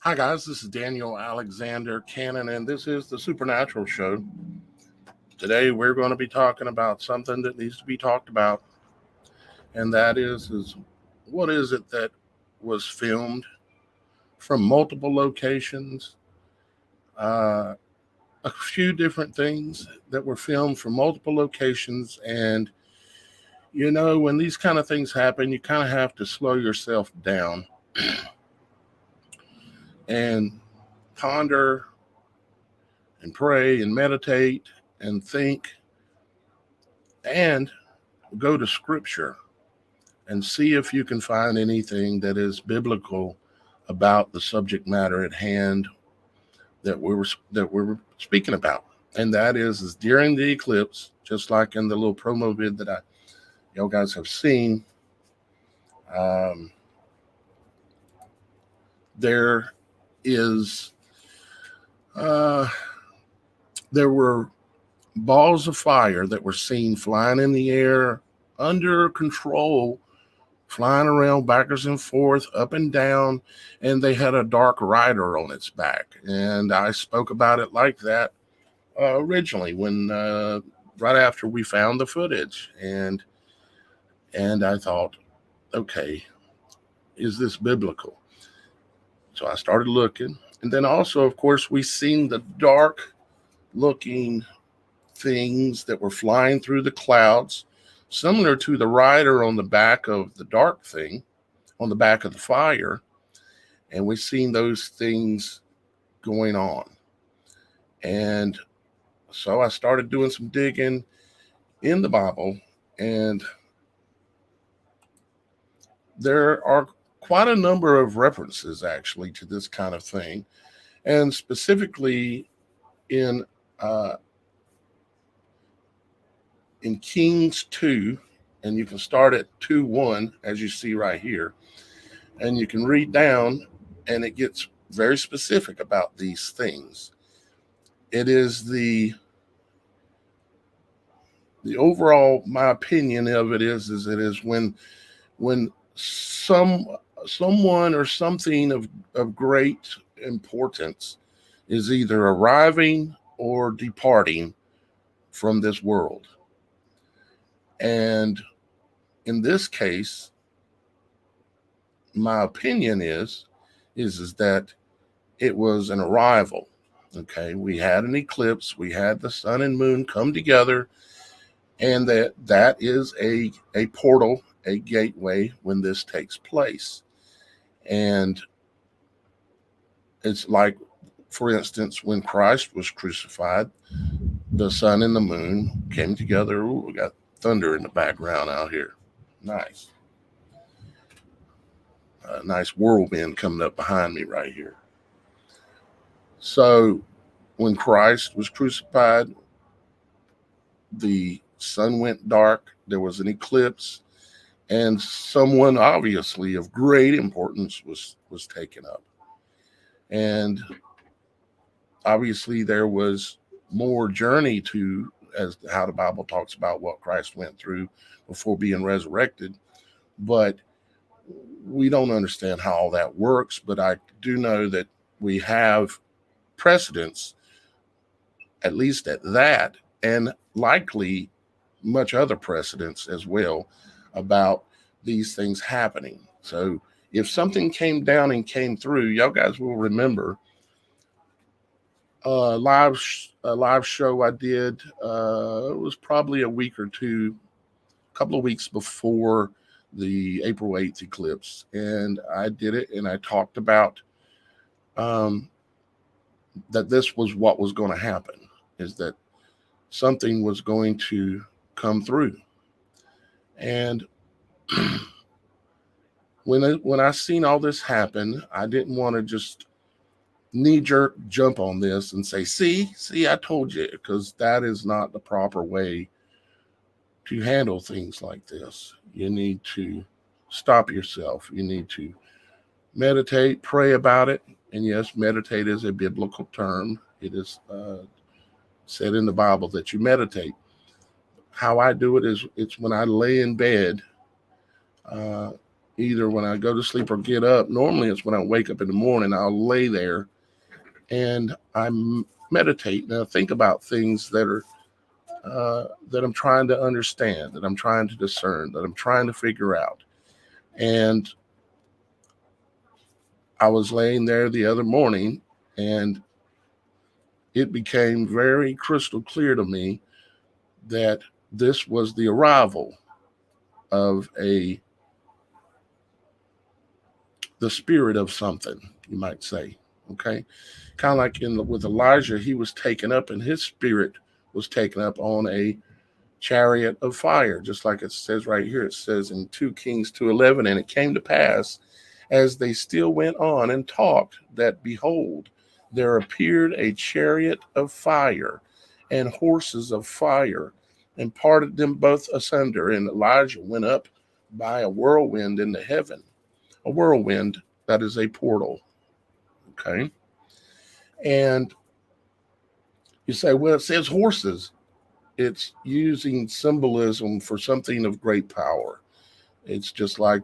Hi, guys. This is Daniel Alexander Cannon, and this is the Supernatural Show. Today, we're going to be talking about something that needs to be talked about, and that is what is it that was filmed from multiple locations? A few different things that were filmed from multiple locations, and when these kind of things happen, you kind of have to slow yourself down and ponder and pray and meditate and think and go to scripture and see if you can find anything that is biblical about the subject matter at hand that we're speaking about. And that is during the eclipse, just like in the little promo vid that y'all guys have seen, there is there were balls of fire that were seen flying in the air under control, flying around backwards and forth, up and down, and they had a dark rider on its back. And I spoke about it like that originally when right after we found the footage, and I thought, okay, is this biblical? So I started looking, and then also, of course, we seen the dark looking things that were flying through the clouds, similar to the rider on the back of the dark thing, on the back of the fire. And we've seen those things going on. And so I started doing some digging in the Bible, and there are quite a number of references actually to this kind of thing, and specifically in Kings 2, and you can start at 2:1 as you see right here, and you can read down, and it gets very specific about these things. It is the overall, my opinion of it is it is when someone or something of great importance is either arriving or departing from this world. And in this case, my opinion is that it was an arrival. Okay, we had an eclipse, we had the sun and moon come together, and that is a portal, a gateway when this takes place. And it's like, for instance, when Christ was crucified, the sun and the moon came together. Ooh, we got thunder in the background out here. Nice. A nice whirlwind coming up behind me right here. So when Christ was crucified, the sun went dark, there was an eclipse, and someone obviously of great importance was taken up. And obviously there was more journey to as how the Bible talks about what Christ went through before being resurrected. But we don't understand how all that works. But I do know that we have precedents, at least at that, and likely much other precedents as well about these things happening. So if something came down and came through, y'all guys will remember a live show I did. It was probably a week or two, a couple of weeks before the April 8th eclipse. And I did it, and I talked about that this was what was going to happen, is that something was going to come through. And when I seen all this happen, I didn't want to just knee-jerk jump on this and say, see, I told you, because that is not the proper way to handle things like this. You need to stop yourself. You need to meditate, pray about it. And yes, meditate is a biblical term. It is said in the Bible that you meditate. How I do it is it's when I lay in bed either when I go to sleep or get up. Normally it's when I wake up in the morning. I'll lay there and I meditate and I think about things that I'm trying to understand, that I'm trying to discern, that I'm trying to figure out. And I was laying there the other morning, and it became very crystal clear to me that this was the arrival of the spirit of something, you might say. Okay, kind of like with Elijah, he was taken up, and his spirit was taken up on a chariot of fire, just like it says right here. It says in 2 Kings 2:11, and it came to pass, as they still went on and talked, that behold, there appeared a chariot of fire and horses of fire, and parted them both asunder. And Elijah went up by a whirlwind into heaven. A whirlwind, that is a portal. Okay. And you say, well, it says horses. It's using symbolism for something of great power. It's just like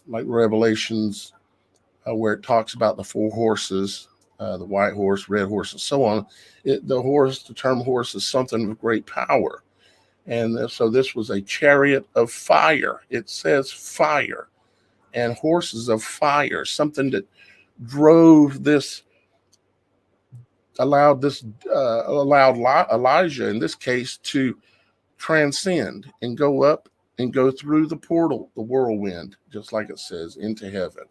Revelations, where it talks about the 4 horses, the white horse, red horse, and so on. The term horse is something of great power. And so this was a chariot of fire. It says fire and horses of fire, something that drove this, allowed Elijah in this case to transcend and go up and go through the portal, the whirlwind, just like it says, into heaven.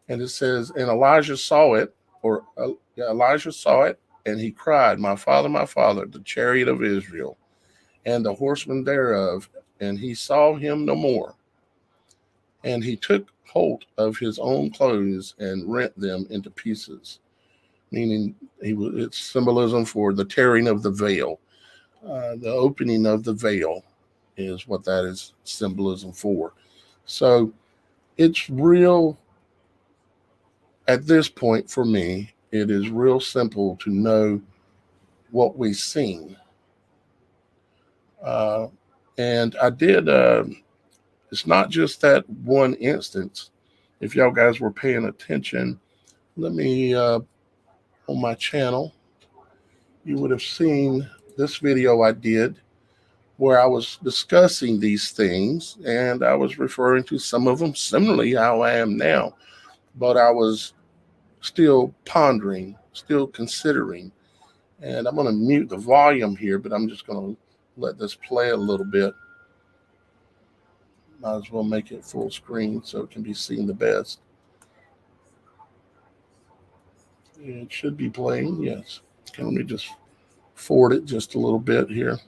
And it says, and Elijah saw it, and he cried, my father, the chariot of Israel, and the horsemen thereof, and he saw him no more. And he took hold of his own clothes and rent them into pieces, meaning it's symbolism for the tearing of the veil. The opening of the veil is what that is symbolism for. So it's real, at this point for me, it is real simple to know what we've seen. And I did, it's not just that one instance. If y'all guys were paying attention, let me, on my channel, you would have seen this video I did where I was discussing these things, and I was referring to some of them similarly how I am now, but I was still pondering, still considering. And I'm going to mute the volume here, but I'm just going to let this play a little bit. Might as well make it full screen so it can be seen the best. It should be playing, yes. Okay, let me just forward it just a little bit here.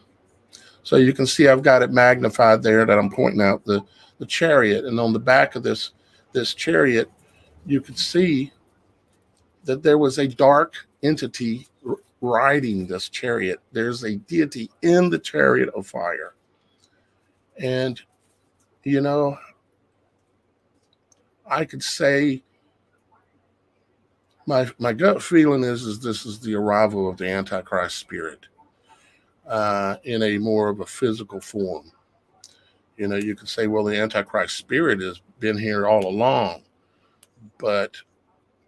So you can see I've got it magnified there that I'm pointing out the chariot. And on the back of this chariot, you could see that there was a dark entity riding this chariot. There's a deity in the chariot of fire. And, you know, I could say my gut feeling is this is the arrival of the Antichrist spirit in a more of a physical form. You know, you could say, well, the Antichrist spirit has been here all along, but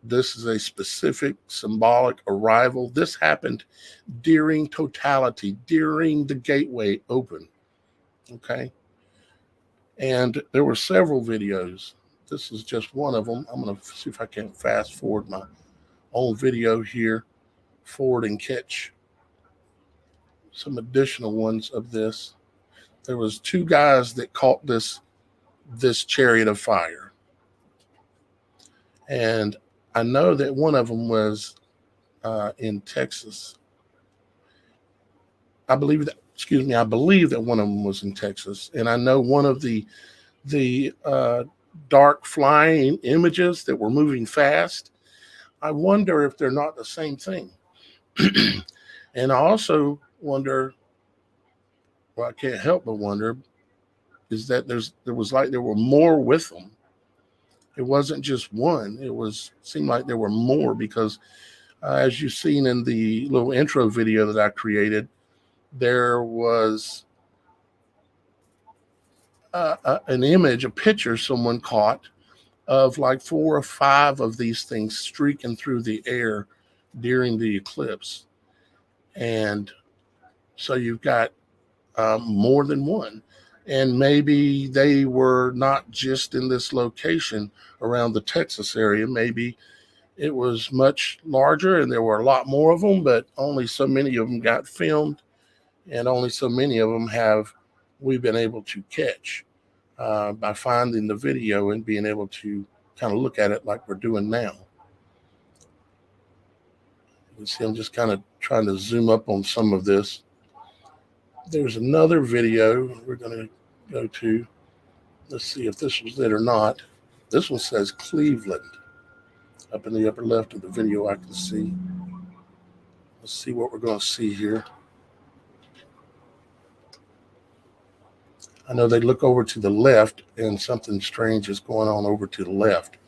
this is a specific symbolic arrival. This happened during totality, during the gateway open. Okay. And there were several videos. This is just one of them. I'm going to see if I can fast forward my own video here, forward and catch some additional ones of this. There was 2 guys that caught this chariot of fire. And I know that one of them was in Texas. I believe that one of them was in Texas. And I know one of the dark flying images that were moving fast, I wonder if they're not the same thing. And I also wonder, well, I can't help but wonder, is that there were more with them. It wasn't just one. Seemed like there were more, because as you've seen in the little intro video that I created, there was an image, a picture someone caught of like 4 or 5 of these things streaking through the air during the eclipse. And so you've got more than one. And maybe they were not just in this location around the Texas area. Maybe it was much larger and there were a lot more of them, but only so many of them got filmed, and only so many of them have we've been able to catch by finding the video and being able to kind of look at it like we're doing now. You see, I'm just kind of trying to zoom up on some of this. There's another video we're going to go to. Let's see if this was it or not. This one says Cleveland. Up in the upper left of the video, I can see. Let's see what we're going to see here. I know they look over to the left and something strange is going on over to the left.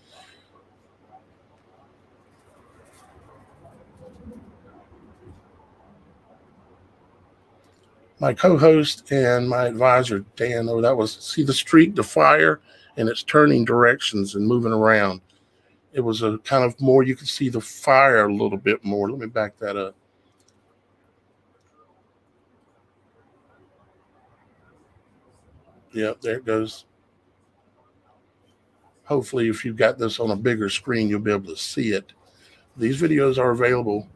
My co-host and my advisor, Dan, see the streak, the fire, and it's turning directions and moving around. It was a kind of more, you could see the fire a little bit more. Let me back that up. Yep, there it goes. Hopefully, if you've got this on a bigger screen, you'll be able to see it. These videos are available.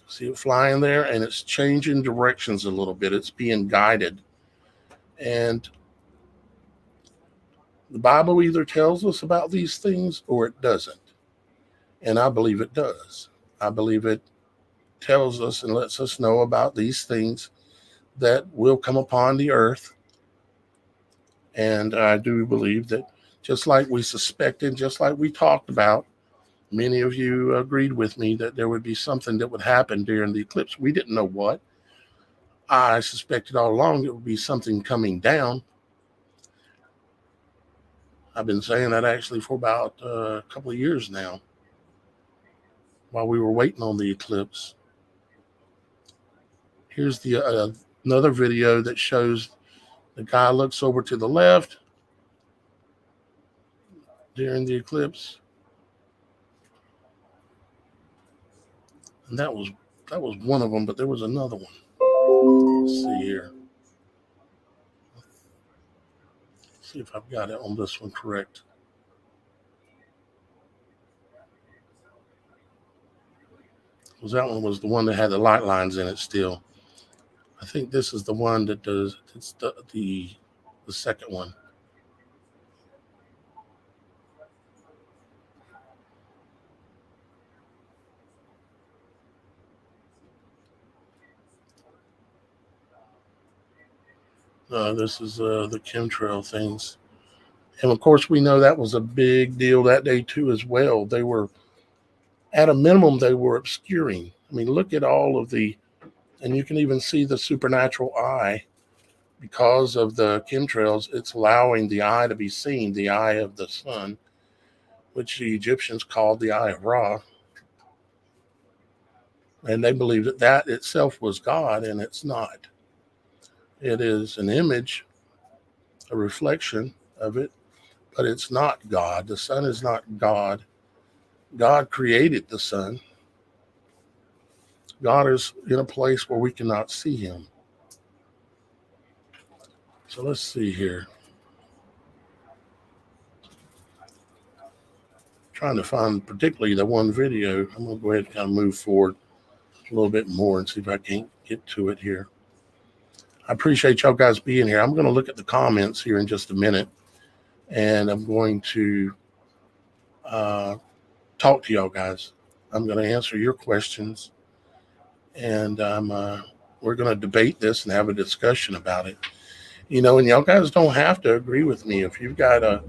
See it flying there, and it's changing directions a little bit. It's being guided. And the Bible either tells us about these things or it doesn't. And I believe it does. I believe it tells us and lets us know about these things that will come upon the earth. And I do believe that just like we suspected, just like we talked about, many of you agreed with me that there would be something that would happen during the eclipse. We didn't know what. I suspected all along it would be something coming down. I've been saying that actually for about a couple of years now, while we were waiting on the eclipse. Here's the another video that shows the guy looks over to the left during the eclipse. And that was one of them, but there was another one. Let's see here. Let's see if I've got it on this one correct. Because that one was the one that had the light lines in it still. I think this is the one that does, it's the second one. This is the chemtrail things. And of course, we know that was a big deal that day too as well. They were, at a minimum, they were obscuring. I mean, look at all of the, and you can even see the supernatural eye. Because of the chemtrails, it's allowing the eye to be seen, the eye of the sun, which the Egyptians called the eye of Ra. And they believed that that itself was God, and it's not. It is an image, a reflection of it, but it's not God. The sun is not God. God created the sun. God is in a place where we cannot see him. So let's see here. Trying to find particularly the one video. I'm going to go ahead and kind of move forward a little bit more and see if I can't get to it here. I appreciate y'all guys being here. I'm going to look at the comments here in just a minute, and I'm going to talk to y'all guys. I'm going to answer your questions, and we're going to debate this and have a discussion about it. You know, and y'all guys don't have to agree with me. If you've got a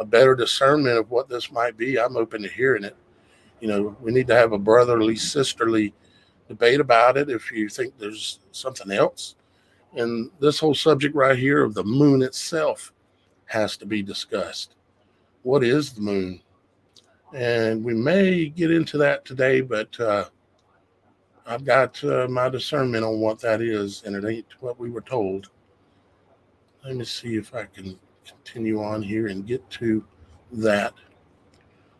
better discernment of what this might be, I'm open to hearing it. You know, we need to have a brotherly, sisterly debate about it if you think there's something else. And this whole subject right here of the moon itself has to be discussed. What is the moon? And we may get into that today, but I've got my discernment on what that is, and it ain't what we were told. Let me see if I can continue on here and get to that.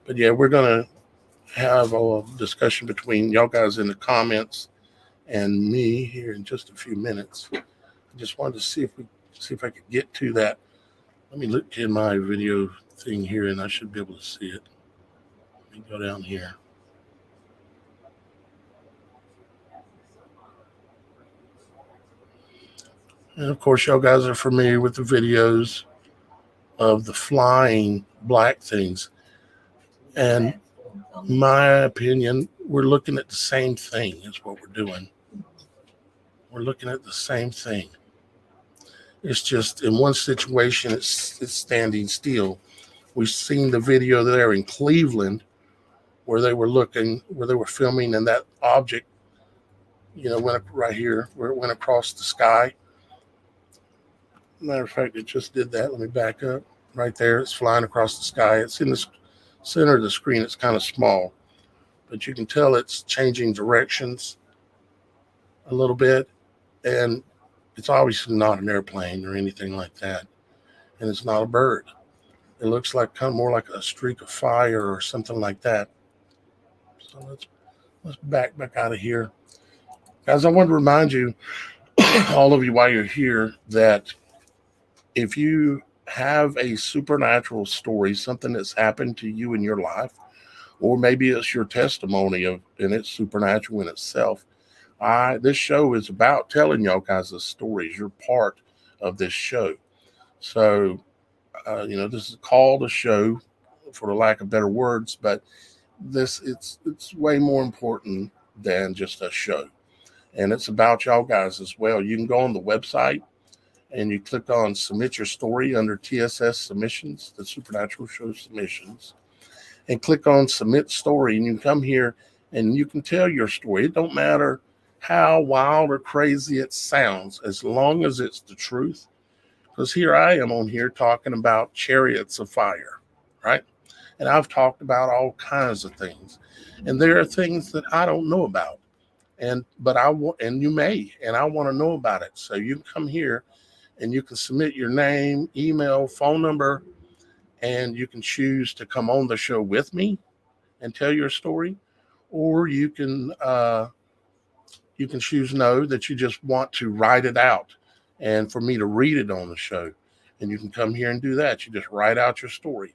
But yeah, we're going to have a discussion between y'all guys in the comments and me here in just a few minutes. I just wanted to see if I could get to that. Let me look in my video thing here, and I should be able to see it. Let me go down here. And of course, y'all guys are familiar with the videos of the flying black things. And my opinion, we're looking at the same thing is what we're doing. We're looking at the same thing. It's just in one situation, it's standing still. We've seen the video there in Cleveland where they were filming, and that object, went right here where it went across the sky. Matter of fact, it just did that. Let me back up. Right there, it's flying across the sky. It's in the center of the screen. It's kind of small, but you can tell it's changing directions a little bit, and it's obviously not an airplane or anything like that, and it's not a bird. It looks like kind of more like a streak of fire or something like that. So let's back out of here, guys. I want to remind you, all of you, while you're here, that if you have a supernatural story, something that's happened to you in your life, or maybe it's your testimony and it's supernatural in itself, this show is about telling y'all guys the stories. You're part of this show. So, this is called a show, for the lack of better words, but it's way more important than just a show. And it's about y'all guys as well. You can go on the website and you click on submit your story under TSS submissions, the Supernatural Show submissions, and click on submit story. And you can come here and you can tell your story. It don't matter how wild or crazy it sounds, as long as it's the truth. Because here I am on here talking about chariots of fire, right? And I've talked about all kinds of things. And there are things that I don't know about. But I want, and you may, and I want to know about it. So you can come here and you can submit your name, email, phone number, and you can choose to come on the show with me and tell your story, or you can choose no, that you just want to write it out and for me to read it on the show. And you can come here and do that. You just write out your story.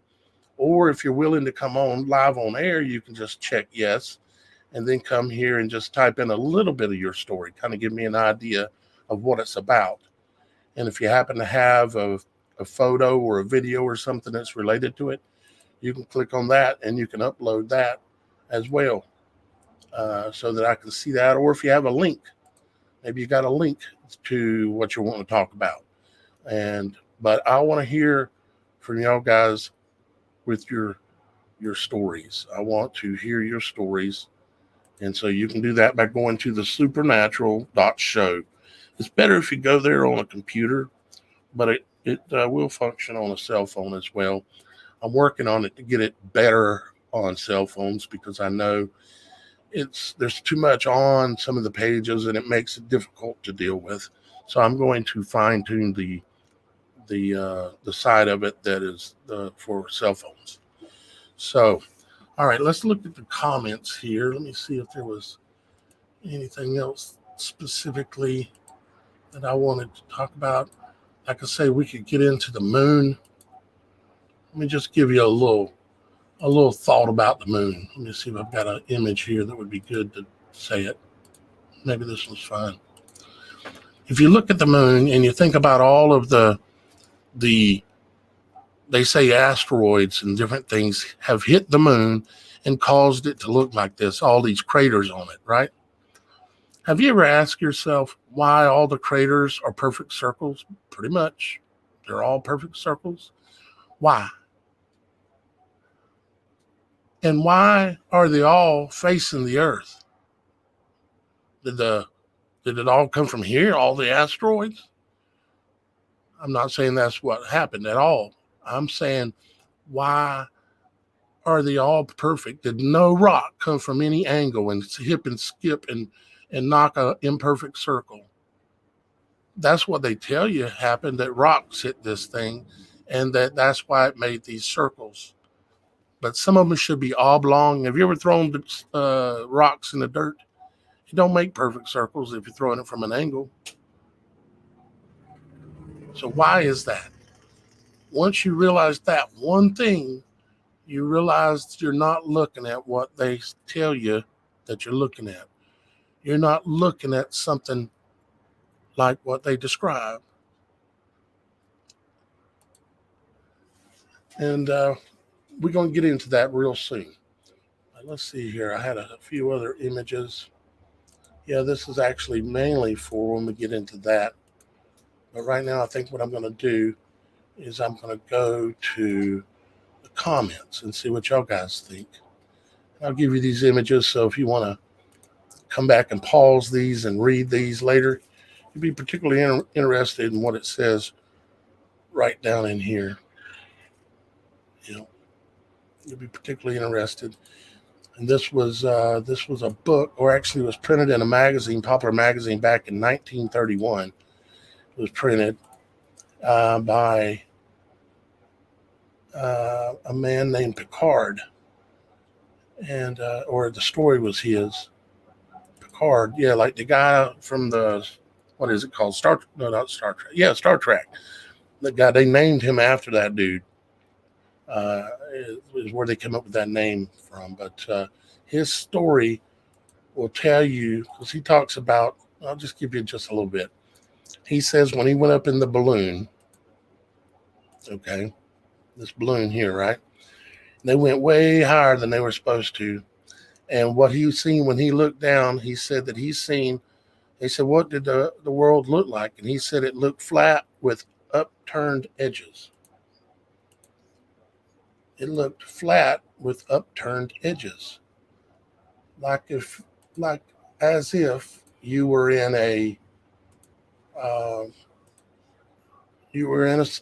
Or if you're willing to come on live on air, you can just check yes, and then come here and just type in a little bit of your story, kind of give me an idea of what it's about. And if you happen to have a photo or a video or something that's related to it, you can click on that and you can upload that as well, so that I can see that. Or if you have a link, maybe you got a link to what you want to talk about. But I want to hear from y'all guys with your stories. I want to hear your stories. And so you can do that by going to TheSupernatural.Show. It's better if you go there on a computer, but it will function on a cell phone as well. I'm working on it to get it better on cell phones, because I know there's too much on some of the pages and it makes it difficult to deal with. So I'm going to fine tune the side of it that is for cell phones. So, all right, let's look at the comments here. Let me see if there was anything else specifically that I wanted to talk about. Like I say, we could get into the moon. Let me just give you a little thought about the moon. Let me see if I've got an image here that would be good to say it. Maybe this one's fine. If you look at the moon and you think about all of the they say asteroids and different things have hit the moon and caused it to look like this, all these craters on it, right? Have you ever asked yourself why all the craters are perfect circles? Pretty much. They're all perfect circles. Why? And why are they all facing the earth? Did it all come from here, all the asteroids? I'm not saying that's what happened at all. I'm saying, why are they all perfect? Did no rock come from any angle and hip and skip and knock an imperfect circle? that's what they tell you happened, that rocks hit this thing, and that's why it made these circles. But some of them should be oblong. Have you ever thrown rocks in the dirt? You don't make perfect circles if you're throwing it from an angle. So why is that? Once you realize that one thing, you realize you're not looking at what they tell you that you're looking at. You're not looking at something like what they describe. And we're going to get into that real soon. Let's see here. I had a few other images. Yeah, this is actually mainly for when we get into that. But right now, I think what I'm going to do is I'm going to go to the comments and see what y'all guys think. I'll give you these images, so if you want to come back and pause these and read these later, you'll be particularly interested in what it says right down in here. You'll be particularly interested. And this was a book, or actually it was printed in a magazine, popular magazine, back in 1931. It was printed by a man named Picard, and or the story was his. Picard, yeah, like the guy from the, what is it called? Not Star Trek. Yeah, Star Trek. The guy, they named him after that dude. Is where they came up with that name from. But his story will tell you, because he talks about, I'll just give you just a little bit. He says when he went up in the balloon, okay, this balloon here, right? They went way higher than they were supposed to. And what he seen when he looked down, he said that he's seen, they said, what did the world look like? And he said it looked flat with upturned edges. It looked flat with upturned edges. Like as if you were in a,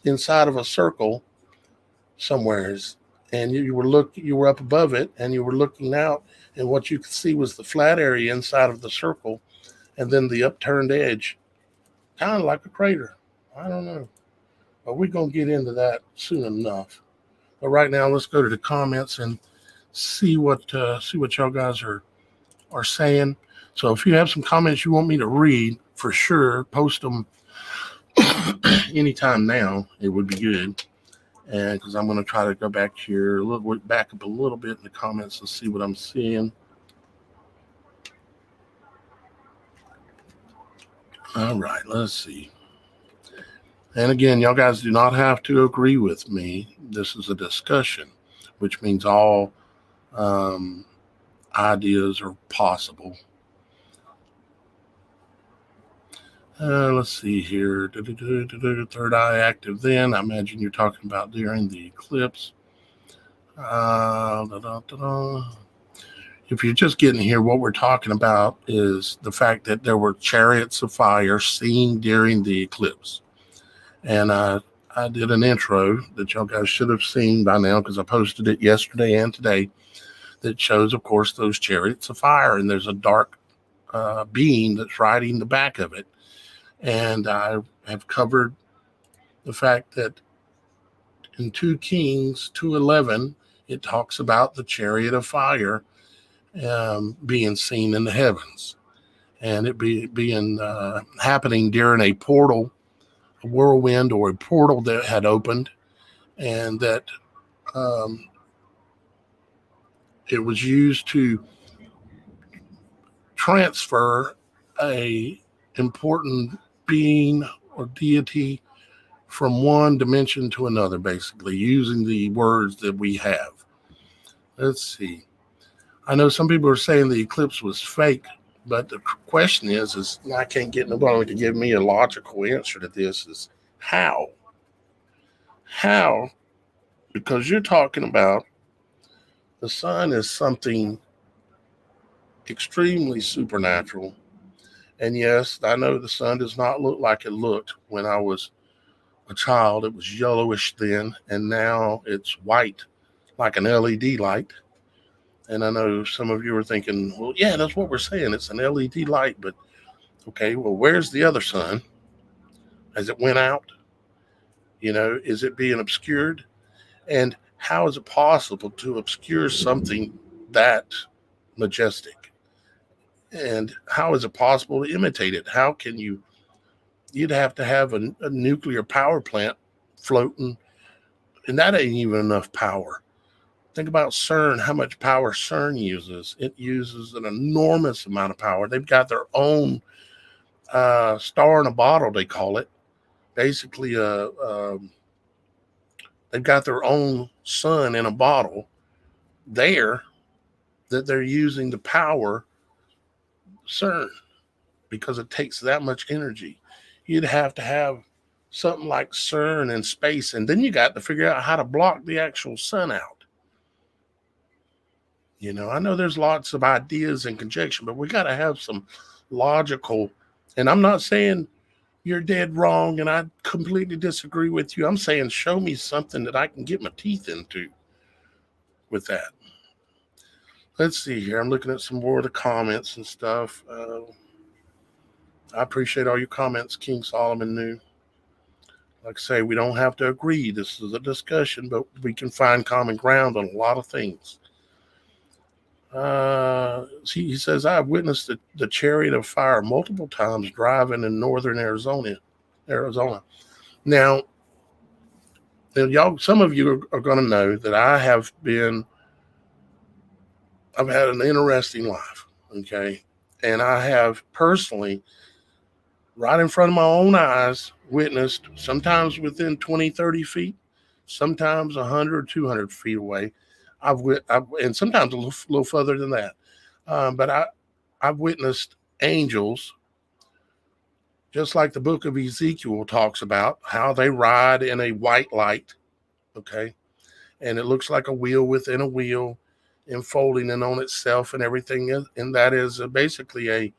inside of a circle somewheres, and you were up above it, and you were looking out, and what you could see was the flat area inside of the circle, and then the upturned edge, kind of like a crater. I don't know, but we're gonna get into that soon enough. But right now, let's go to the comments and see what y'all guys are saying. So if you have some comments you want me to read, for sure, post them anytime now. It would be good. And because I'm going to try to go back here, back up a little bit in the comments and see what I'm seeing. All right, let's see. And again, y'all guys do not have to agree with me. This is a discussion, which means all ideas are possible. Let's see here. Third eye active then. I imagine you're talking about during the eclipse. If you're just getting here, what we're talking about is the fact that there were chariots of fire seen during the eclipse. And I did an intro that y'all guys should have seen by now, because I posted it yesterday and today, that shows, of course, those chariots of fire. And there's a dark being that's riding the back of it. And I have covered the fact that in 2 Kings 2:11, it talks about the chariot of fire being seen in the heavens, and it being happening during a portal, a whirlwind, or a portal that had opened, and that it was used to transfer a important being or deity from one dimension to another, basically using the words that we have. Let's see. I know some people are saying the eclipse was fake, but the question is I can't get nobody to give me a logical answer to this, is how? How? Because you're talking about the sun is something extremely supernatural. And yes, I know the sun does not look like it looked when I was a child. It was yellowish then, and now it's white like an LED light. And I know some of you are thinking, well, yeah, that's what we're saying. It's an LED light, but okay, well, where's the other sun? as it went out? Is it being obscured? And how is it possible to obscure something that majestic? And how is it possible to imitate it? How can you'd have to have a nuclear power plant floating, and that ain't even enough power. Think about CERN, how much power CERN uses. It uses an enormous amount of power. They've got their own star in a bottle, they call it. Basically, they've got their own sun in a bottle there that they're using to power CERN because it takes that much energy. You'd have to have something like CERN in space, and then you got to figure out how to block the actual sun out. I know there's lots of ideas and conjecture, but we got to have some logical, and I'm not saying you're dead wrong and I completely disagree with you. I'm saying show me something that I can get my teeth into with that. Let's see here. I'm looking at some more of the comments and stuff. I appreciate all your comments, King Solomon New. Like I say, we don't have to agree. This is a discussion, but we can find common ground on a lot of things. He says, I've witnessed the chariot of fire multiple times driving in northern Arizona. Now, y'all, some of you are going to know that I've had an interesting life, okay? And I have personally, right in front of my own eyes, witnessed, sometimes within 20, 30 feet, sometimes 100, 200 feet away. And sometimes a little further than that. But I've witnessed angels, just like the book of Ezekiel talks about, how they ride in a white light, okay? And it looks like a wheel within a wheel, enfolding in on itself and everything. And that is basically a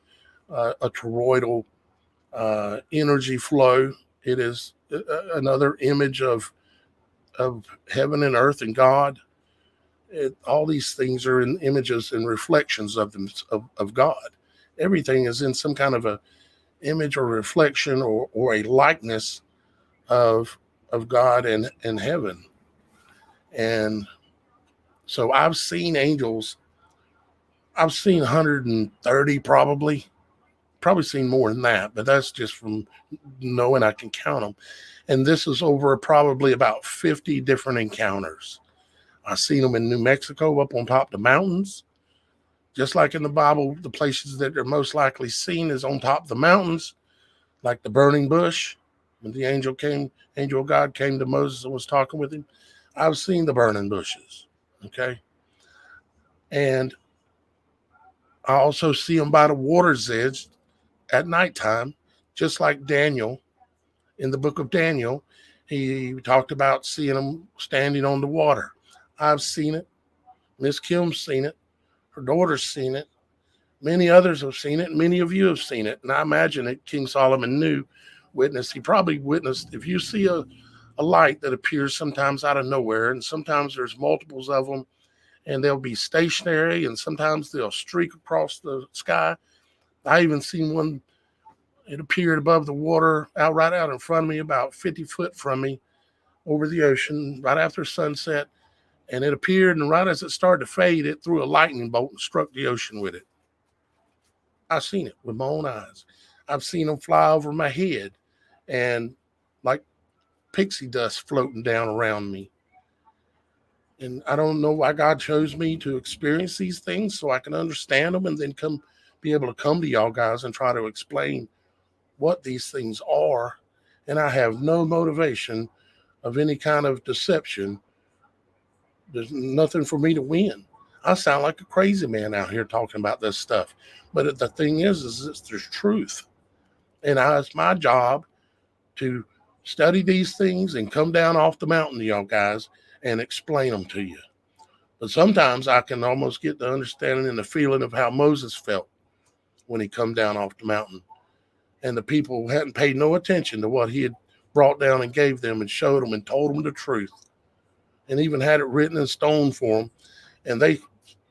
toroidal energy flow. It is another image of heaven and earth and God. All these things are in images and reflections of God. Everything is in some kind of a image or reflection or a likeness of God and heaven. And so I've seen angels. I've seen 130 probably seen more than that, but that's just from knowing I can count them. And this is over probably about 50 different encounters. I've seen them in New Mexico up on top of the mountains. Just like in the Bible, the places that are most likely seen is on top of the mountains, like the burning bush. When the angel of God came to Moses and was talking with him, I've seen the burning bushes, okay? And I also see them by the water's edge at nighttime, just like Daniel in the book of Daniel. He talked about seeing them standing on the water. I've seen it. Miss Kim's seen it. Her daughter's seen it. Many others have seen it. And many of you have seen it. And I imagine that King Solomon he probably witnessed, if you see a light that appears sometimes out of nowhere, and sometimes there's multiples of them, and they'll be stationary, and sometimes they'll streak across the sky. I even seen one, it appeared above the water, right out in front of me, about 50 foot from me, over the ocean, right after sunset. And it appeared, and right as it started to fade, it threw a lightning bolt and struck the ocean with it. I've seen it with my own eyes. I've seen them fly over my head and like pixie dust floating down around me. And I don't know why God chose me to experience these things so I can understand them and then be able to come to y'all guys and try to explain what these things are. And I have no motivation of any kind of deception. There's nothing for me to win. I sound like a crazy man out here talking about this stuff. But the thing is there's truth. And it's my job to study these things and come down off the mountain to y'all guys and explain them to you. But sometimes I can almost get the understanding and the feeling of how Moses felt when he come down off the mountain. And the people hadn't paid no attention to what he had brought down and gave them and showed them and told them the truth. And even had it written in stone for them. And they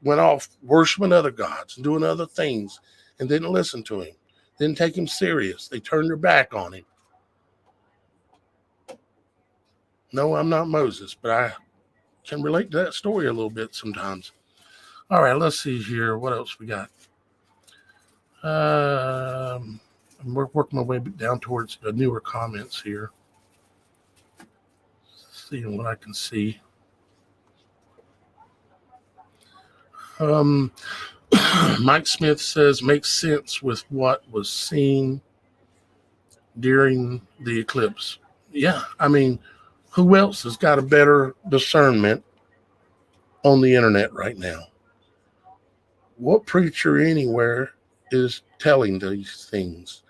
went off worshiping other gods and doing other things and didn't listen to him, didn't take him serious. They turned their back on him. No, I'm not Moses, but I can relate to that story a little bit sometimes. All right, let's see here. What else we got? I'm working my way down towards the newer comments here. Seeing what I can see. Mike Smith says, makes sense with what was seen during the eclipse. Yeah, I mean, who else has got a better discernment on the internet right now? What preacher anywhere is telling these things,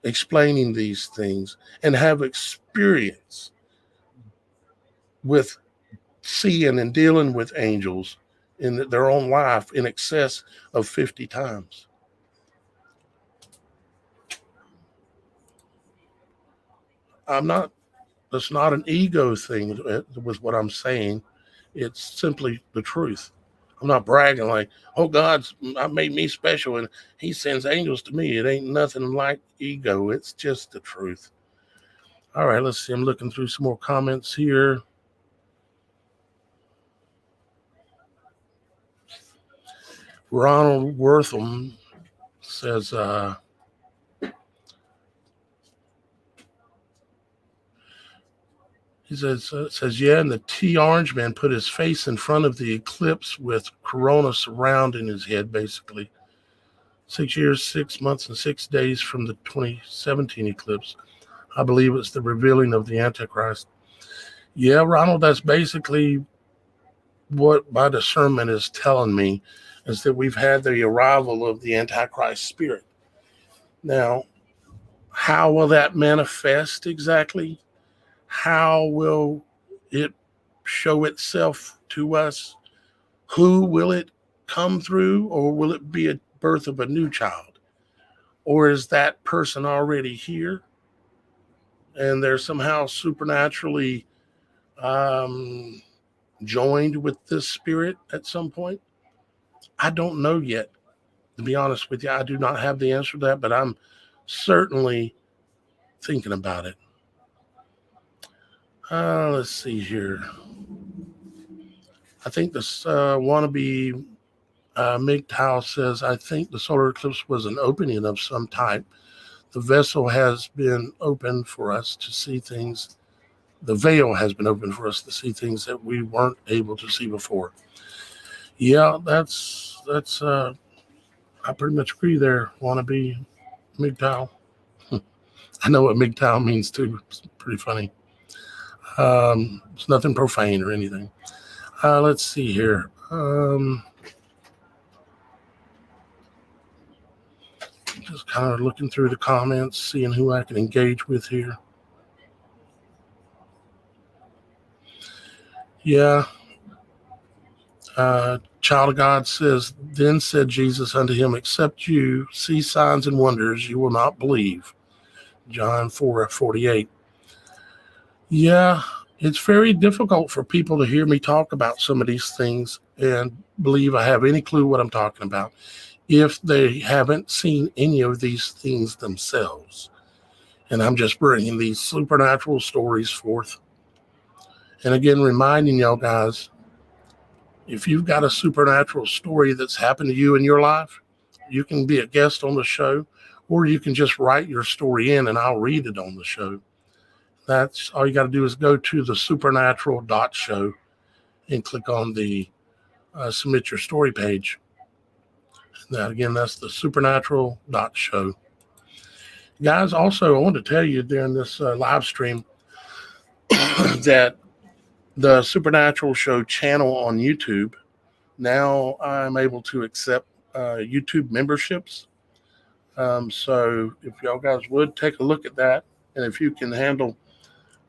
explaining these things, and have experience with seeing and dealing with angels in their own life in excess of 50 times? That's not an ego thing with what I'm saying. It's simply the truth. I'm not bragging like, oh, God's made me special and he sends angels to me. It ain't nothing like ego. It's just the truth. All right, let's see. I'm looking through some more comments here. Ronald Wortham says, he says, yeah, and the T Orange Man put his face in front of the eclipse with corona surrounding his head, basically. 6 years, 6 months, and 6 days from the 2017 eclipse. I believe it's the revealing of the Antichrist. Yeah, Ronald, that's basically what my discernment is telling me, is that we've had the arrival of the Antichrist spirit. Now, how will that manifest exactly? How will it show itself to us? Who will it come through? Or will it be a birth of a new child? Or is that person already here and they're somehow supernaturally joined with this spirit at some point? I don't know yet. To be honest with you, I do not have the answer to that, but I'm certainly thinking about it. Let's see here. I think this wannabe MGTOW says, I think the solar eclipse was an opening of some type. The vessel has been open for us to see things. The veil has been open for us to see things that we weren't able to see before. Yeah, that's I pretty much agree there, wannabe MGTOW. I know what MGTOW means too. It's pretty funny. It's nothing profane or anything. Let's see here. Just kind of looking through the comments, seeing who I can engage with here. Yeah. Child of God says, then said Jesus unto him, except you see signs and wonders, you will not believe. John 4:48. Yeah, it's very difficult for people to hear me talk about some of these things and believe I have any clue what I'm talking about if they haven't seen any of these things themselves. And I'm just bringing these supernatural stories forth. And again, reminding y'all guys, if you've got a supernatural story that's happened to you in your life, you can be a guest on the show, or you can just write your story in and I'll read it on the show. That's all you got to do, is go to TheSupernatural.Show and click on the submit your story page. Now, again, that's TheSupernatural.Show. Guys, also, I want to tell you during this live stream that the Supernatural Show channel on YouTube, now I'm able to accept YouTube memberships. So if y'all guys would take a look at that, and if you can handle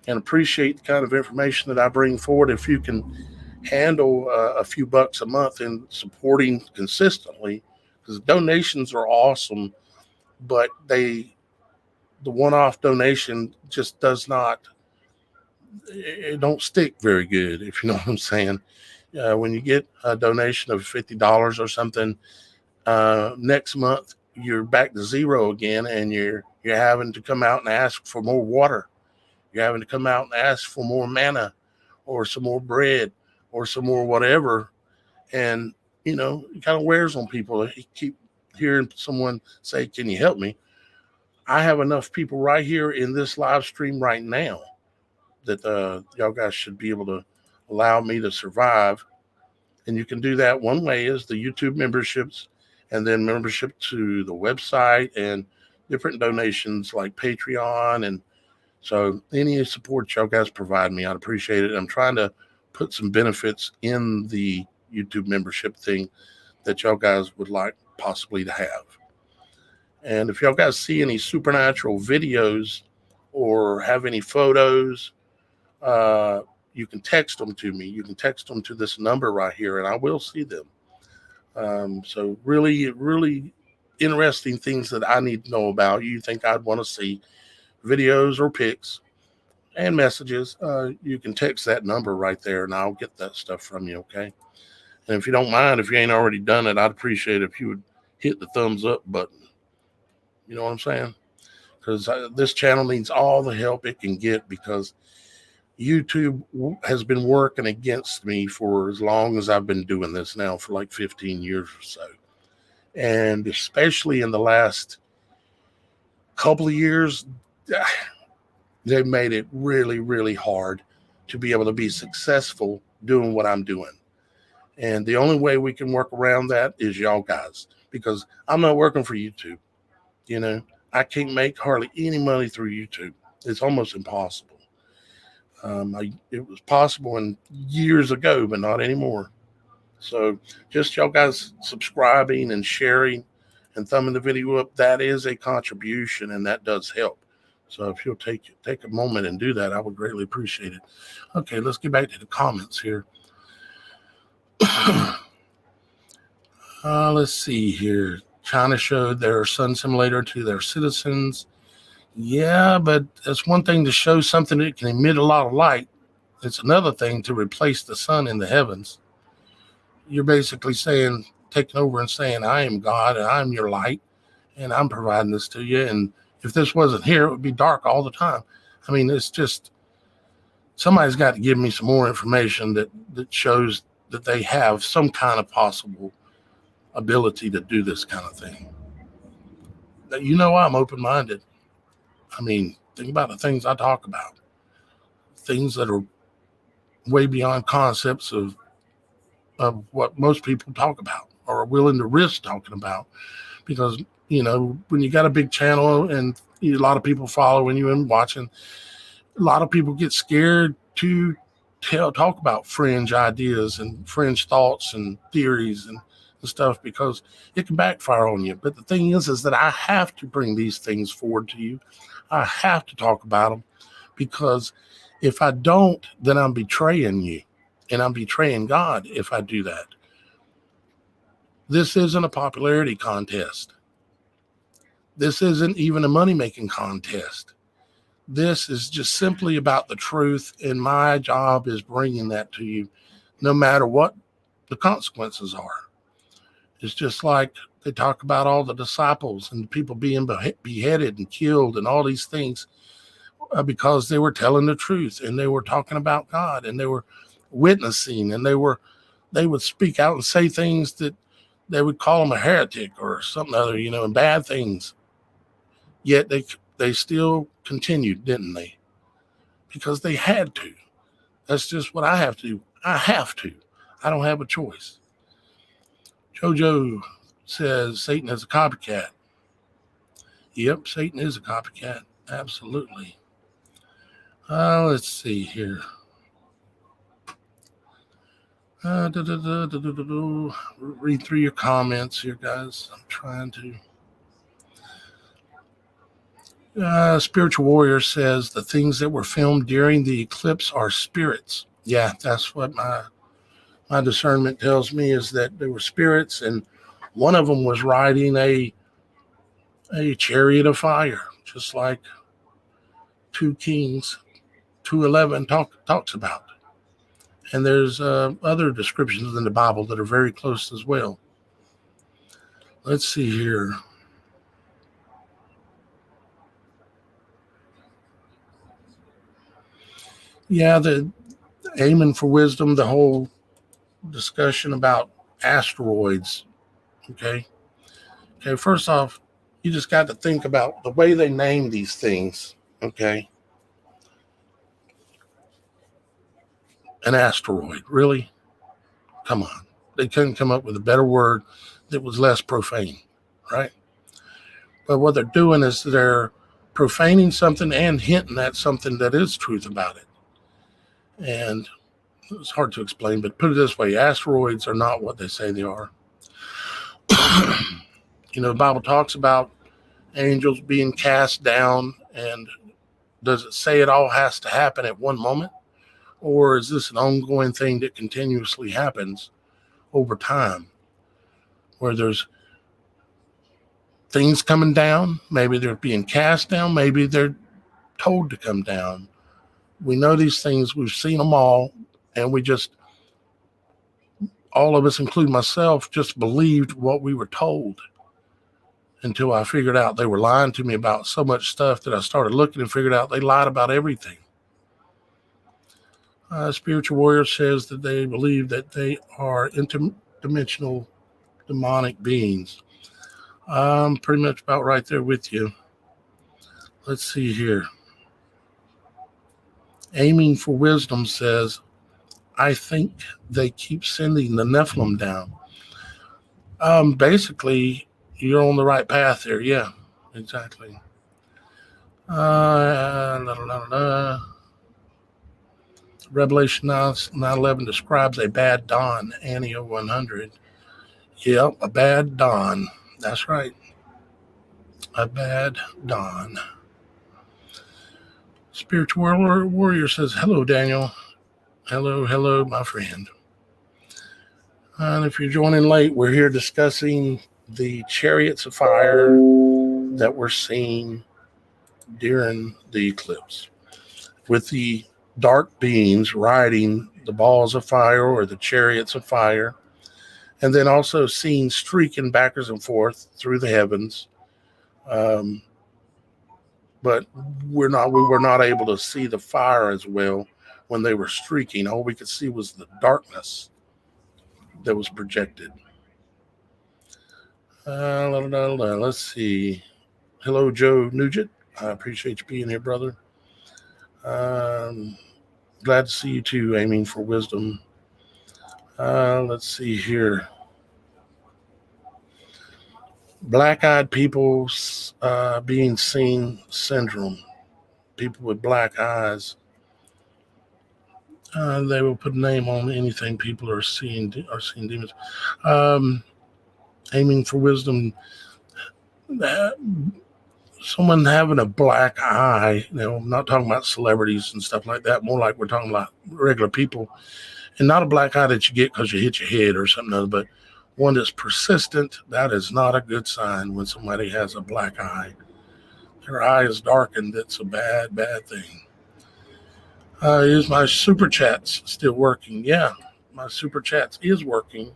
and appreciate the kind of information that I bring forward, if you can handle a few bucks a month in supporting consistently, because donations are awesome, but the one-off donation just does not, it don't stick very good, if you know what I'm saying. When you get a donation of $50 or something, next month you're back to zero again, and you're having to come out and ask for more water. You're having to come out and ask for more manna. or some more bread or some more whatever. And, it kind of wears on people. You keep hearing someone say, can you help me? I have enough people right here in this live stream right now that y'all guys should be able to allow me to survive. And you can do that one way is the YouTube memberships, and then membership to the website and different donations like Patreon. And so any support y'all guys provide me, I'd appreciate it. I'm trying to put some benefits in the YouTube membership thing that y'all guys would like possibly to have. And if y'all guys see any supernatural videos or have any photos, you can text them to me. You can text them to this number right here, and I will see them. So really, really interesting things that I need to know about. You think I'd want to see videos or pics and messages, you can text that number right there, and I'll get that stuff from you, okay? And if you don't mind, if you ain't already done it, I'd appreciate it if you would hit the thumbs up button. You know what I'm saying? Because this channel needs all the help it can get, because YouTube has been working against me for as long as I've been doing this now, for like 15 years or so. And especially in the last couple of years, they've made it really, really hard to be able to be successful doing what I'm doing. And the only way we can work around that is y'all guys, because I'm not working for YouTube. I can't make hardly any money through YouTube. It's almost impossible. It was possible in years ago, but not anymore. So just y'all guys subscribing and sharing and thumbing the video up, that is a contribution, and that does help. So if you'll take a moment and do that, I would greatly appreciate it. Okay, let's get back to the comments here. Let's see here. China showed their sun simulator to their citizens. Yeah, but it's one thing to show something that can emit a lot of light. It's another thing to replace the sun in the heavens. You're basically taking over and saying, I am God and I'm your light and I'm providing this to you. And if this wasn't here, it would be dark all the time. I mean, it's just, somebody's got to give me some more information that shows that they have some kind of possible ability to do this kind of thing. I'm open-minded. I mean, think about the things I talk about. Things that are way beyond concepts of what most people talk about or are willing to risk talking about. Because, when you got a big channel and a lot of people following you and watching, a lot of people get scared to talk about fringe ideas and fringe thoughts and theories and stuff, because it can backfire on you. But the thing is that I have to bring these things forward to you. I have to talk about them, because if I don't, then I'm betraying you, and I'm betraying God if I do that. This isn't a popularity contest. This isn't even a money-making contest. This is just simply about the truth, and my job is bringing that to you, no matter what the consequences are. It's just like they talk about all the disciples and people being beheaded and killed and all these things because they were telling the truth, and they were talking about God, and they were witnessing, and they would speak out and say things that they would call them a heretic or something other, and bad things. Yet they still continued, didn't they? Because they had to. That's just what I have to do. I have to. I don't have a choice. Jojo says Satan is a copycat. Yep, Satan is a copycat. Absolutely. Let's see here. Read through your comments here, guys. I'm trying to. Spiritual Warrior says the things that were filmed during the eclipse are spirits. Yeah, that's what my discernment tells me, is that there were spirits, and one of them was riding a chariot of fire, just like 2 Kings 2:11 talks about. And there's other descriptions in the Bible that are very close as well. Let's see here. Yeah, Aiming for wisdom, the whole discussion about asteroids. Okay, first off, you just got to think about the way they name these things. Okay, an asteroid, really? Come on, they couldn't come up with a better word that was less profane, right? But what they're doing is they're profaning something and hinting at something that is truth about it. And it's hard to explain, but put it this way, asteroids are not what they say they are. The Bible talks about angels being cast down, and does it say it all has to happen at one moment? Or is this an ongoing thing that continuously happens over time, where there's things coming down? Maybe they're being cast down, maybe they're told to come down. We know these things, we've seen them all, and we just, all of us, including myself, just believed what we were told until I figured out they were lying to me about so much stuff that I started looking and figured out they lied about everything. Spiritual Warrior says that they believe that they are interdimensional demonic beings. I'm pretty much about right there with you. Let's see here. Aiming for Wisdom says, I think they keep sending the Nephilim down. Basically, you're on the right path there. Yeah, exactly. Revelation 9:11 describes a bad dawn, Annie 100. Yep, a bad dawn. That's right. A bad dawn. Spiritual Warrior says, hello, Daniel. Hello, my friend. And if you're joining late, we're here discussing the chariots of fire that we're seeing during the eclipse, with the dark beings riding the balls of fire or the chariots of fire, and then also seen streaking backwards and forth through the heavens. But we were not able to see the fire as well when they were streaking. All we could see was the darkness that was projected. Let's see. Hello, Joe Nugent. I appreciate you being here, brother. Glad to see you too, aiming for wisdom. Let's see here. Black-eyed people being seen syndrome. People with black eyes. They will put a name on anything people are seeing demons. Aiming for wisdom. Someone having a black eye, I'm not talking about celebrities and stuff like that, more like we're talking about regular people, and not a black eye that you get because you hit your head or something else, but one that's persistent. That is not a good sign when somebody has a black eye. Their eye is darkened. It's a bad thing. Is my super chats still working? Yeah, my super chats is working,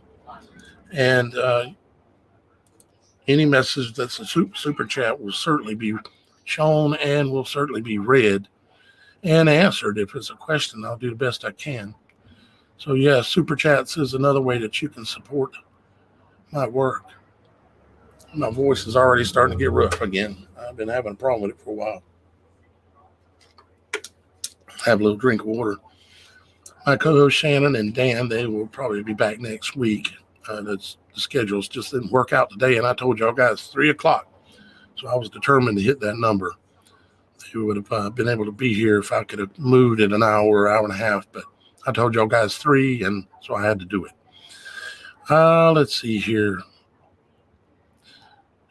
and any message that's a super chat will certainly be shown and will certainly be read and answered. If it's a question, I'll do the best I can. So yeah, super chats is another way that you can support my work. My voice is already starting to get rough again. I've been having a problem with it for a while. Have a little drink of water. My co-host Shannon and Dan, they will probably be back next week. The schedules just didn't work out today, and I told y'all guys 3:00, so I was determined to hit that number. They would have been able to be here if I could have moved in an hour and a half, but I told y'all guys 3, and so I had to do it. Let's see here.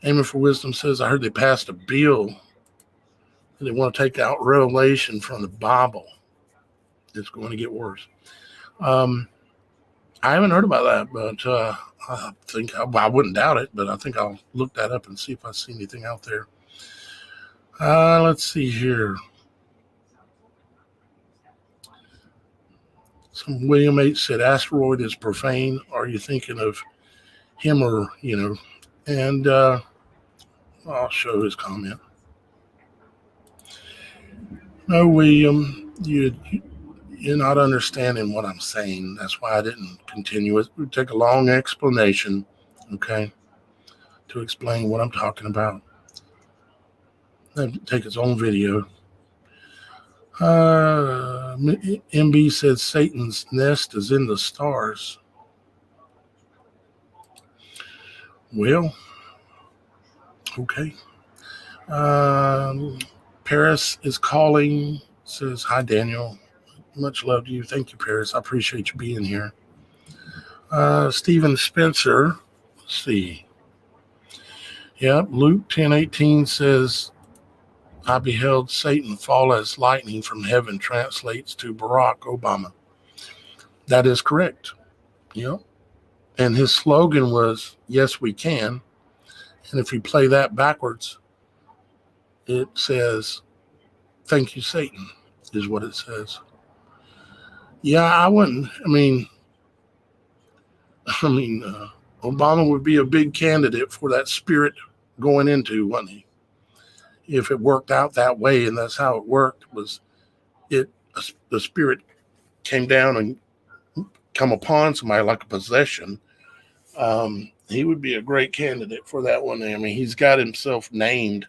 Aiming for Wisdom says, I heard they passed a bill and they want to take out Revelation from the Bible. It's going to get worse. I haven't heard about that, but I think I wouldn't doubt it, but I think I'll look that up and see if I see anything out there. Let's see here. Some William H. said, asteroid is profane. Are you thinking of him or, and I'll show his comment. No, William, You're not understanding what I'm saying. That's why I didn't continue. It would take a long explanation, okay, to explain what I'm talking about. That'd take its own video. MB says Satan's nest is in the stars. Well, okay. Paris is calling, says, hi, Daniel. Much love to you. Thank you, Paris. I appreciate you being here. Stephen Spencer, let's see. Yep, Luke 10:18 says, I beheld Satan fall as lightning from heaven, translates to Barack Obama. That is correct. Yep. And his slogan was, yes, we can. And if you play that backwards, it says, thank you, Satan, is what it says. Yeah, I wouldn't. Obama would be a big candidate for that spirit going into, wouldn't he? If it worked out that way, and that's how it worked, was the spirit came down and come upon somebody like a possession. He would be a great candidate for that one. I mean, he's got himself named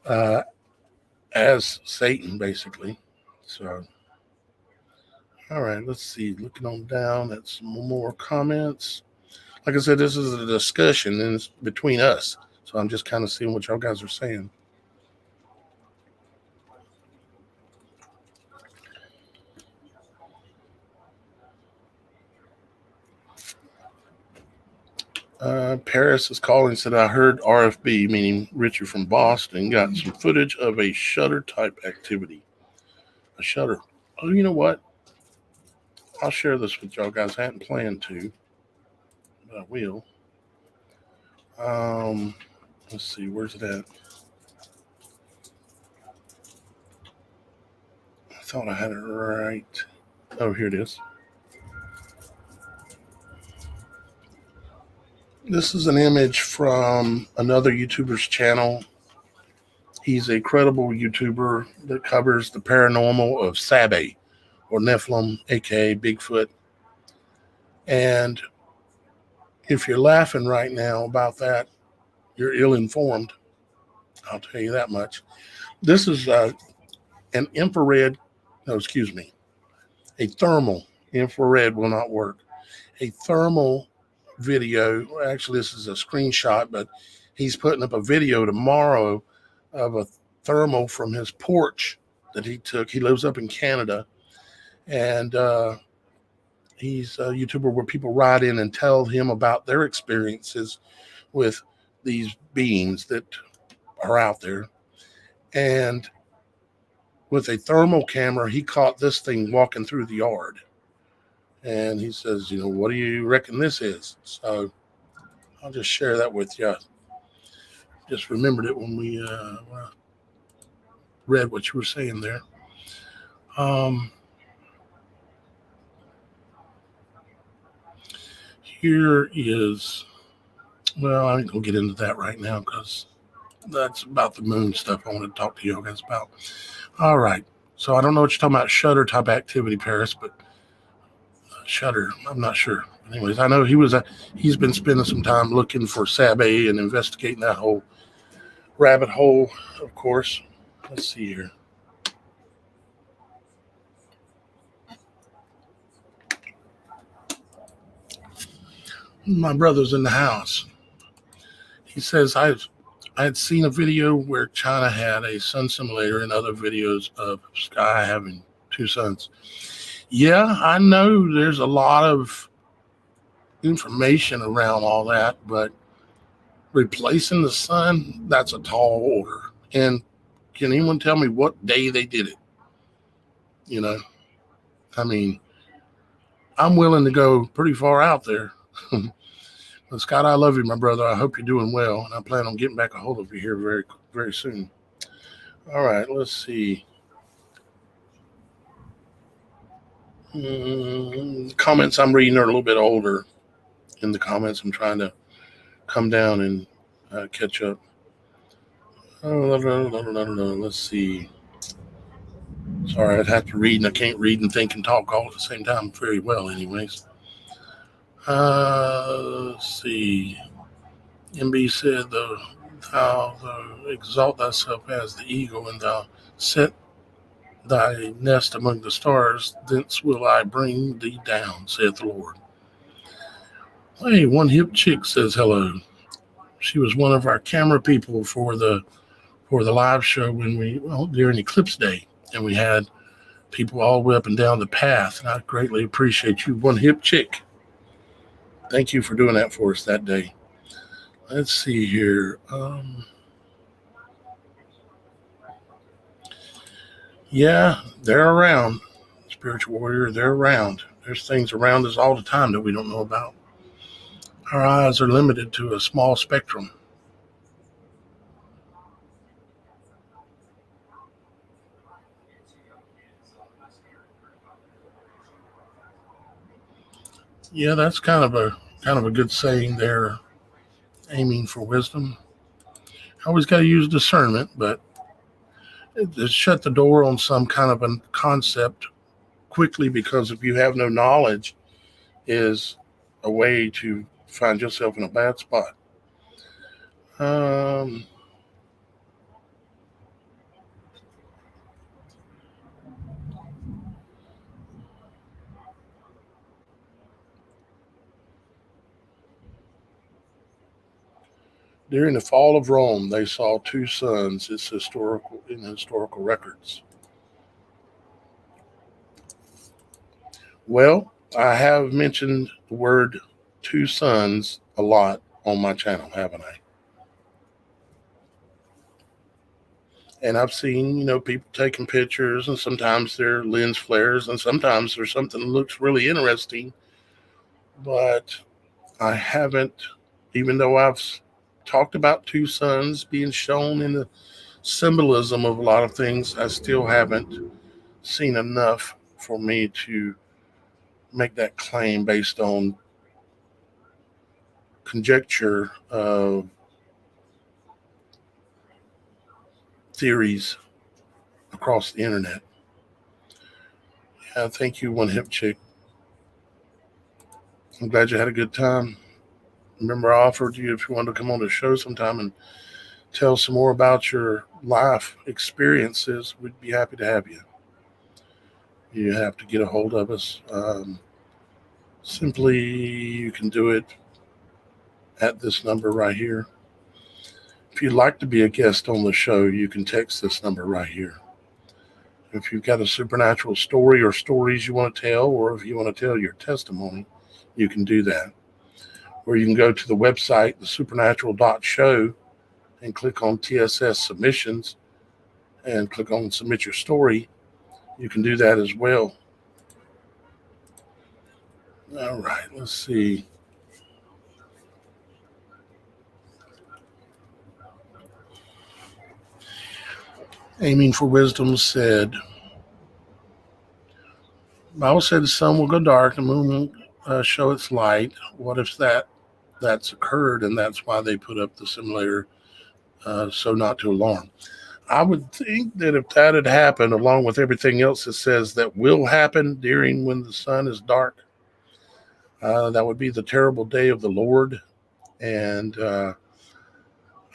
as Satan, basically. So, all right, let's see. Looking on down at some more comments. Like I said, this is a discussion and it's between us. So I'm just kind of seeing what y'all guys are saying. Paris is calling, said, I heard RFB, meaning Richard from Boston, got some footage of a shutter type activity. A shutter. Oh, you know what? I'll share this with y'all guys. I hadn't planned to, but I will. Let's see, where's it at? I thought I had it right. Oh, here it is. This is an image from another YouTuber's channel. He's a credible YouTuber that covers the paranormal of Sabe, or Nephilim, aka Bigfoot. And if you're laughing right now about that, you're ill-informed. I'll tell you that much. This is an infrared, a thermal. Infrared will not work. A thermal video. Actually, this is a screenshot, but he's putting up a video tomorrow of a thermal from his porch that he took. He lives up in Canada, and he's a YouTuber where people write in and tell him about their experiences with these beings that are out there. And with a thermal camera, he caught this thing walking through the yard. And he says, what do you reckon this is? So I'll just share that with you. Just remembered it when we read what you were saying there. Here is, well, I ain't going to get into that right now because that's about the moon stuff I want to talk to you guys about. All right. So I don't know what you're talking about, shutter type activity, Paris, but shutter, I'm not sure. Anyways, I know he's been spending some time looking for Sabe and investigating that whole rabbit hole, of course. Let's see here. My brother's in the house. He says, I had seen a video where China had a sun simulator and other videos of Sky having two suns. Yeah, I know there's a lot of information around all that, but replacing the sun, that's a tall order. And can anyone tell me what day they did it? I'm willing to go pretty far out there. But Scott, I love you, my brother. I hope you're doing well, and I plan on getting back a hold of you here very, very soon. All right, let's see. Comments I'm reading are a little bit older. In the comments, I'm trying to come down and catch up. Let's see. Sorry, I'd have to read, and I can't read and think and talk all at the same time very well, anyways. Let's see. MB said, Thou exalt thyself as the eagle, and thou set thy nest among the stars, thence will I bring thee down, saith the Lord. Hey, One Hip Chick says hello. She was one of our camera people for the live show during Eclipse Day, and we had people all the way up and down the path, and I greatly appreciate you, One Hip Chick. Thank you for doing that for us that day. Let's see here. Yeah, they're around. Spiritual warrior, they're around. There's things around us all the time that we don't know about. Our eyes are limited to a small spectrum. Yeah, that's kind of a good saying there, aiming for wisdom. Always got to use discernment, but shut the door on some kind of a concept quickly, because if you have no knowledge, is a way to find yourself in a bad spot. During the fall of Rome, they saw two suns. It's historical in historical records. Well, I have mentioned the word two suns a lot on my channel, haven't I? And I've seen, people taking pictures, and sometimes they're lens flares, and sometimes there's something that looks really interesting. But I haven't, even though I've talked about two suns being shown in the symbolism of a lot of things, I still haven't seen enough for me to make that claim based on conjecture of theories across the internet. Yeah, thank you, One Hip Chick. I'm glad you had a good time. Remember, I offered you if you wanted to come on the show sometime and tell some more about your life experiences, we'd be happy to have you. You have to get a hold of us. Simply, you can do it at this number right here. If you'd like to be a guest on the show, you can text this number right here. If you've got a supernatural story or stories you want to tell, or if you want to tell your testimony, you can do that. Or you can go to the website, TheSupernatural.Show, and click on TSS submissions and click on submit your story. You can do that as well. All right, let's see. Aiming for Wisdom said, Bible said the sun will go dark, the moon will show its light. What if that's occurred, and that's why they put up the simulator, so not to alarm? I would think that if that had happened, along with everything else that says that will happen during when the sun is dark, that would be the terrible day of the Lord. And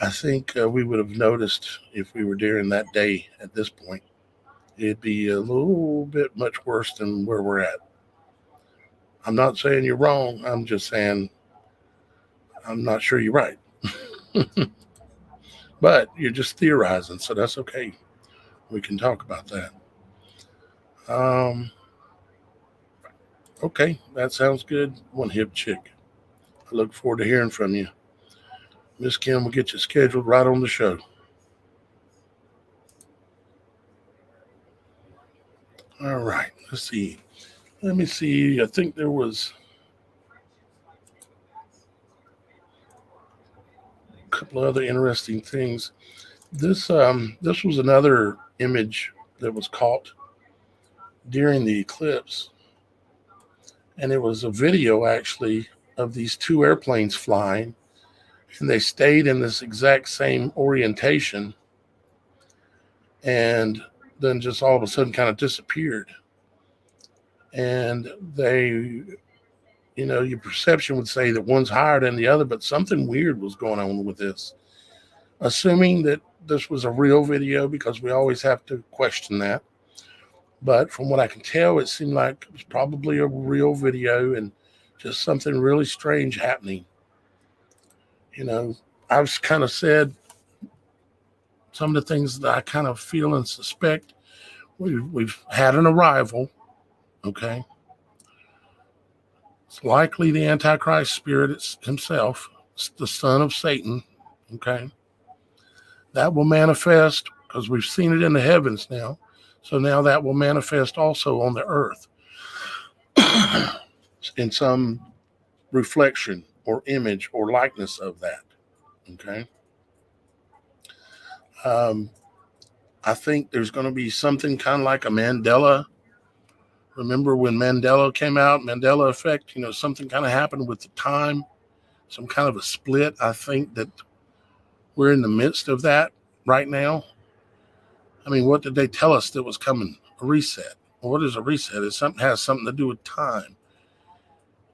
I think we would have noticed if we were during that day at this point. It'd be a little bit much worse than where we're at. I'm not saying you're wrong. I'm just saying I'm not sure you're right. But you're just theorizing, so that's okay. We can talk about that. Okay, that sounds good. One Hip Chick. I look forward to hearing from you. Miss Kim will get you scheduled right on the show. All right, let's see. Let me see. I think there was a couple of other interesting things. This was another image that was caught during the eclipse, and it was a video actually of these two airplanes flying, and they stayed in this exact same orientation, and then just all of a sudden kind of disappeared. And they, your perception would say that one's higher than the other, but something weird was going on with this. Assuming that this was a real video, because we always have to question that. But from what I can tell, it seemed like it was probably a real video and just something really strange happening. I've kind of said some of the things that I kind of feel and suspect. We've had an arrival, okay? It's likely the Antichrist spirit himself, the son of Satan, okay? That will manifest, because we've seen it in the heavens now. So now that will manifest also on the earth in some reflection or image or likeness of that, okay? I think there's going to be something kind of like a Mandela. Remember when Mandela came out, Mandela effect, something kind of happened with the time, some kind of a split. I think that we're in the midst of that right now. I mean, what did they tell us that was coming? A reset. Well, what is a reset? It has something to do with time.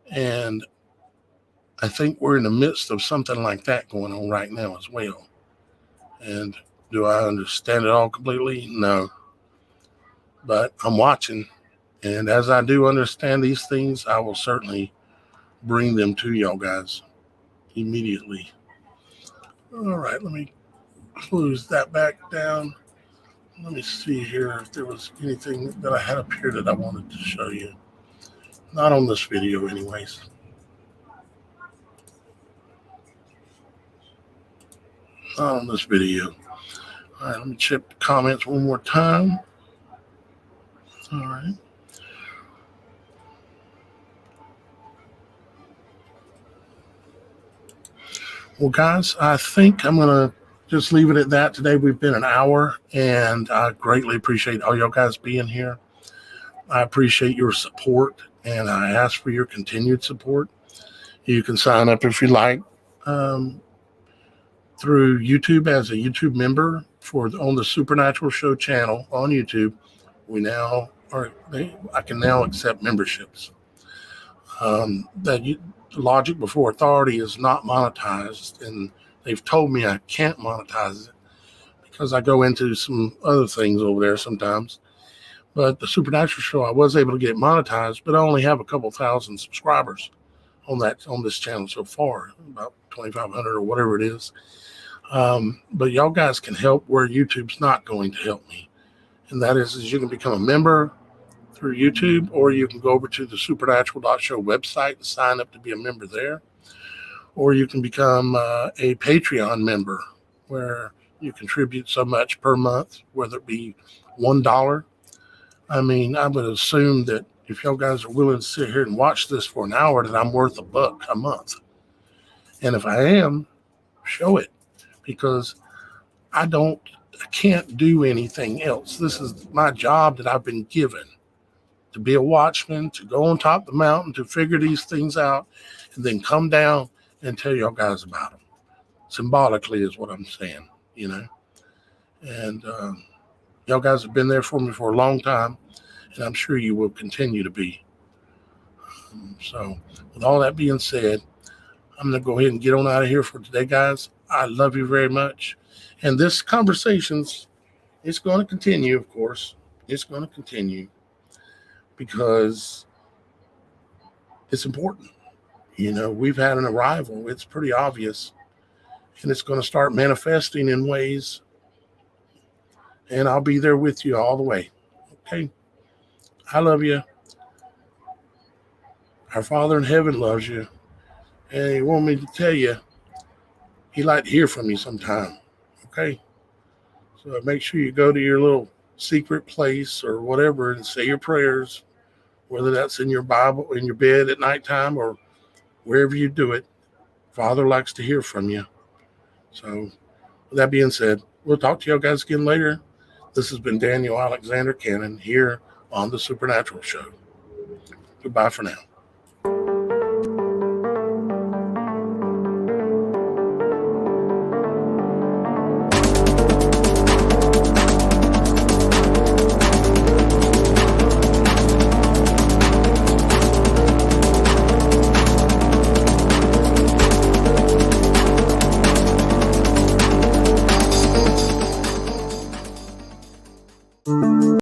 And I think we're in the midst of something like that going on right now as well. And do I understand it all completely? No. But I'm watching. And as I do understand these things, I will certainly bring them to y'all guys immediately. All right, let me close that back down. Let me see here if there was anything that I had up here that I wanted to show you. Not on this video anyways. Not on this video. All right, let me check the comments one more time. All right. Well, guys, I think I'm going to just leave it at that today. We've been an hour, and I greatly appreciate all y'all guys being here. I appreciate your support, and I ask for your continued support. You can sign up if you like through YouTube as a YouTube member on the Supernatural Show channel on YouTube. I can now accept memberships. The Logic Before Authority is not monetized, and they've told me I can't monetize it because I go into some other things over there sometimes. But the Supernatural Show, I was able to get it monetized, but I only have a couple thousand subscribers on this channel so far, about 2,500 or whatever it is. But y'all guys can help where YouTube's not going to help me, and that is you can become a member through YouTube, or you can go over to the TheSupernatural.Show website and sign up to be a member there, or you can become a Patreon member where you contribute so much per month, whether it be $1. I mean, I would assume that if y'all guys are willing to sit here and watch this for an hour, that I'm worth $1 a month. And if I am, show it, because I can't do anything else. This is my job that I've been given, to be a watchman, to go on top of the mountain, to figure these things out, and then come down and tell y'all guys about them. Symbolically is what I'm saying, And y'all guys have been there for me for a long time, and I'm sure you will continue to be. So with all that being said, I'm going to go ahead and get on out of here for today, guys. I love you very much. And this conversation's, it's going to continue, of course. It's going to continue because it's important. We've had an arrival. It's pretty obvious. And it's going to start manifesting in ways. And I'll be there with you all the way. Okay? I love you. Our Father in heaven loves you. And he wanted me to tell you, he'd like to hear from you sometime. Okay? So make sure you go to your little secret place or whatever and say your prayers, whether that's in your Bible, in your bed at nighttime, or wherever you do it. Father likes to hear from you. So with that being said, we'll talk to you guys again later. This has been Daniel Alexander Cannon here on The Supernatural Show. Goodbye for now.